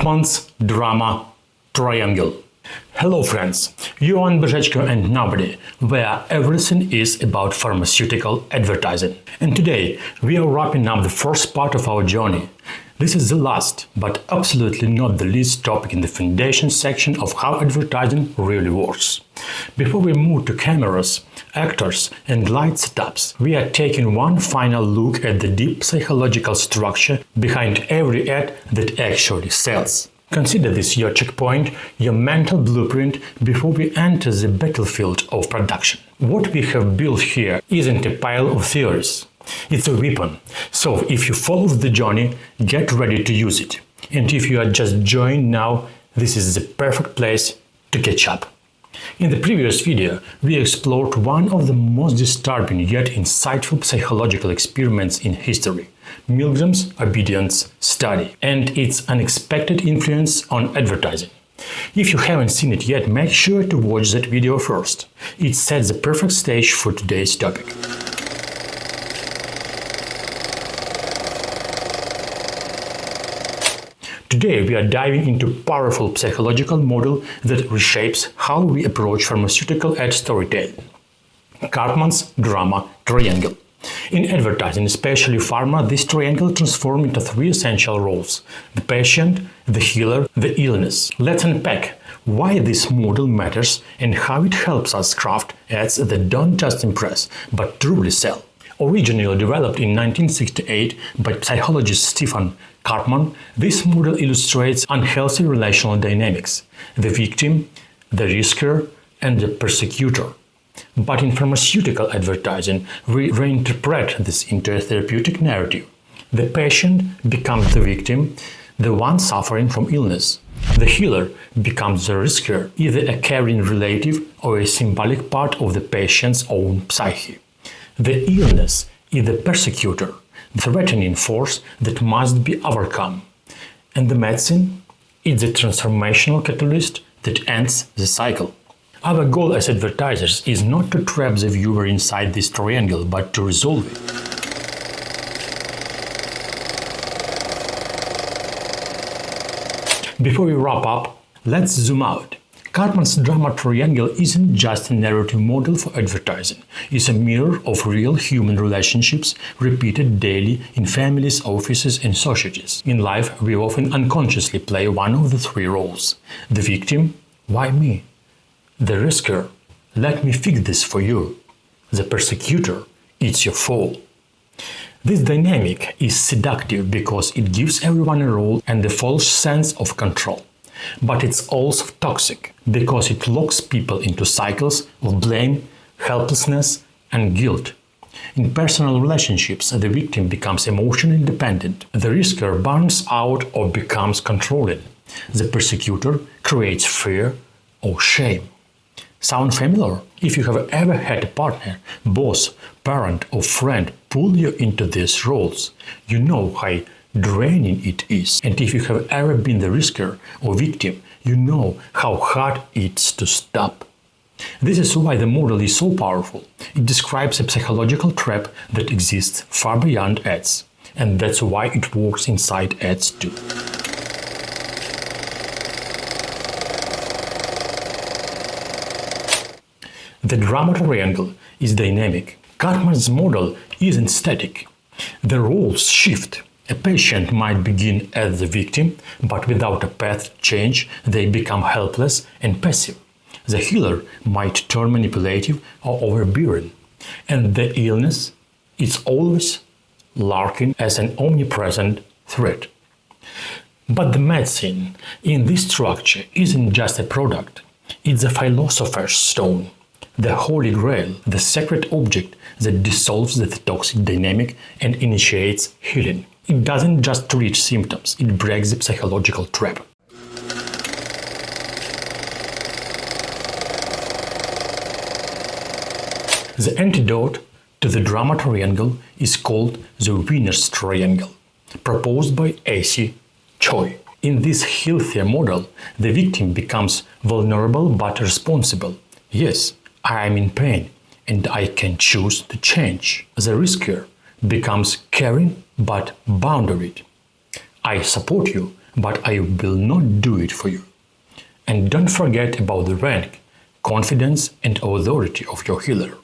Karpman's drama triangle. Hello friends, you're on Bezhechko and Nobody, where everything is about pharmaceutical advertising. And today we are wrapping up the first part of our journey. This is the last, but absolutely not the least topic in the foundation section of how advertising really works. Before we move to cameras, actors and light setups, we are taking one final look at the deep psychological structure behind every ad that actually sells. Consider this your checkpoint, your mental blueprint before we enter the battlefield of production. What we have built here isn't a pile of theories. It's a weapon. So if you follow the journey, get ready to use it. And if you are just joining now, this is the perfect place to catch up. In the previous video, we explored one of the most disturbing yet insightful psychological experiments in history, Milgram's obedience study, and its unexpected influence on advertising. If you haven't seen it yet, make sure to watch that video first. It sets the perfect stage for today's topic. Today we are diving into a powerful psychological model that reshapes how we approach pharmaceutical ad storytelling. Karpman's drama triangle. In advertising, especially pharma, this triangle transforms into three essential roles: the patient, the healer, the illness. Let's unpack why this model matters and how it helps us craft ads that don't just impress, but truly sell. Originally developed in 1968 by psychologist Stephen Karpman, this model illustrates unhealthy relational dynamics: the victim, the risker, and the persecutor. But in pharmaceutical advertising, we reinterpret this into a therapeutic narrative. The patient becomes the victim, the one suffering from illness. The healer becomes the risker, either a caring relative or a symbolic part of the patient's own psyche. The illness is the persecutor, the threatening force that must be overcome. And the medicine is the transformational catalyst that ends the cycle. Our goal as advertisers is not to trap the viewer inside this triangle, but to resolve it. Before we wrap up, let's zoom out. Karpman's drama triangle isn't just a narrative model for advertising. It's a mirror of real human relationships repeated daily in families, offices, and societies. In life, we often unconsciously play one of the three roles. The victim, why me? The risker, let me fix this for you. The persecutor, it's your fault. This dynamic is seductive because it gives everyone a role and a false sense of control. But it's also toxic because it locks people into cycles of blame, helplessness, and guilt. In personal relationships, the victim becomes emotionally dependent. The risker burns out or becomes controlling. The persecutor creates fear or shame. Sound familiar? If you have ever had a partner, boss, parent, or friend pull you into these roles, you know how draining it is. And if you have ever been the risker or victim, you know how hard it is to stop. This is why the model is so powerful. It describes a psychological trap that exists far beyond ads. And that's why it works inside ads too. The drama triangle is dynamic. Karpman's model isn't static. The roles shift. A patient might begin as the victim, but without a path change, they become helpless and passive. The healer might turn manipulative or overbearing. And the illness is always lurking as an omnipresent threat. But the medicine in this structure isn't just a product. It's a philosopher's stone, the holy grail, the sacred object that dissolves the toxic dynamic and initiates healing. It doesn't just treat symptoms, it breaks the psychological trap. The antidote to the drama triangle is called the winner's triangle, proposed by A.C. Choi. In this healthier model, the victim becomes vulnerable but responsible. Yes, I am in pain and I can choose to change. The risker becomes caring but boundaried. I support you, but I will not do it for you. And don't forget about the rank, confidence, and authority of your healer.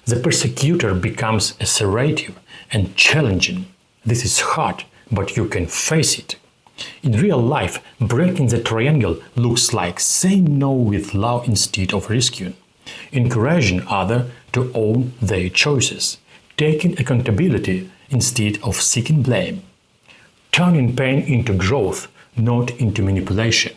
The persecutor becomes assertive and challenging. This is hard, but you can face it. In real life, breaking the triangle looks like saying no with love instead of rescuing, encouraging others to own their choices, taking accountability instead of seeking blame, turning pain into growth, not into manipulation.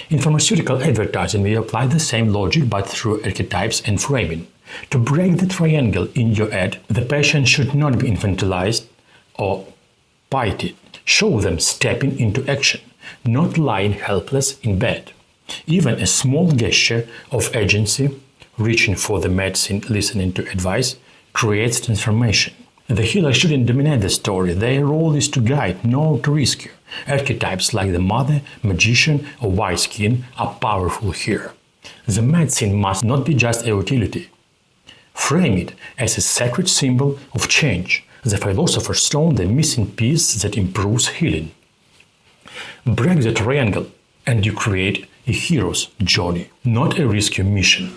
In pharmaceutical advertising, we apply the same logic but through archetypes and framing. To break the triangle in your ad, the patient should not be infantilized or pitied. Show them stepping into action, not lying helpless in bed. Even a small gesture of agency, reaching for the medicine, listening to advice, creates transformation. The healer shouldn't dominate the story. Their role is to guide, not to rescue. Archetypes like the mother, magician, or wise king are powerful here. The medicine must not be just a utility. Frame it as a sacred symbol of change, the philosopher's stone, the missing piece that improves healing. Break the triangle, and you create a hero's journey, not a rescue mission.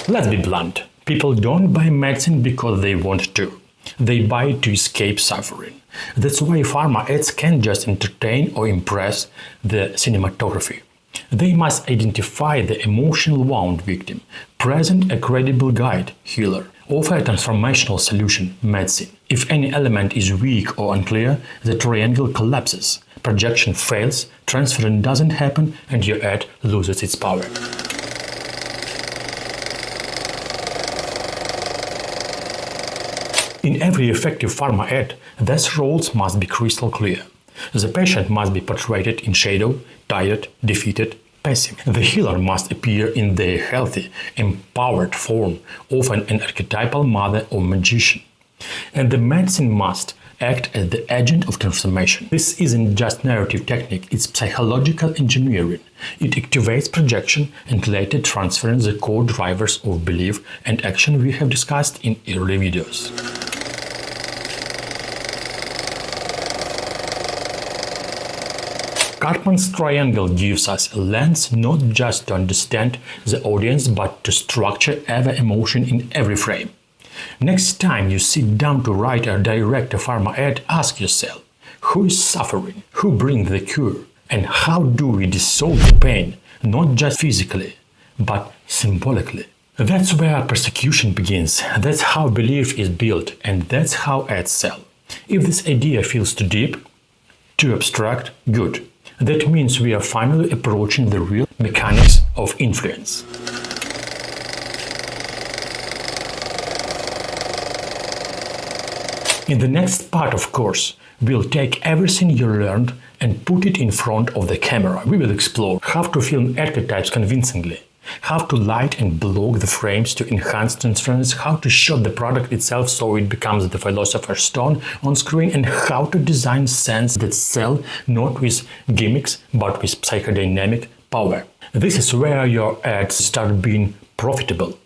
Let's be blunt. People don't buy medicine because they want to. They buy it to escape suffering. That's why pharma ads can't just entertain or impress the cinematography. They must identify the emotional wound victim, present a credible guide, healer, offer a transformational solution, medicine. If any element is weak or unclear, the triangle collapses, projection fails, transference doesn't happen, and your ad loses its power. In every effective pharma ad, these roles must be crystal clear. The patient must be portrayed in shadow, tired, defeated, passive. The healer must appear in their healthy, empowered form, often an archetypal mother or magician. And the medicine must act as the agent of transformation. This isn't just narrative technique, it's psychological engineering. It activates projection and later transfers the core drivers of belief and action we have discussed in early videos. Karpman's triangle gives us a lens not just to understand the audience but to structure every emotion in every frame. Next time you sit down to write or direct a pharma ad, ask yourself, who is suffering, who brings the cure, and how do we dissolve the pain, not just physically, but symbolically. That's where persecution begins, that's how belief is built, and that's how ads sell. If this idea feels too deep, too abstract, good. That means we are finally approaching the real mechanics of influence. In the next part of course, we'll take everything you learned and put it in front of the camera. We will explore how to film archetypes convincingly, how to light and block the frames to enhance transference, how to shot the product itself so it becomes the philosopher's stone on screen, and how to design scents that sell not with gimmicks but with psychodynamic power. This is where your ads start being profitable.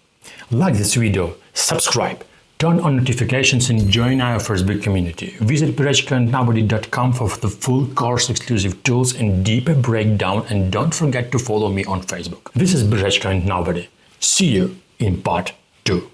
Like this video, subscribe, turn on notifications and join our Facebook community. Visit brechko.nobody.com for the full course exclusive tools and deeper breakdown, and don't forget to follow me on Facebook. This is Brechko and Nobody. See you in part 2.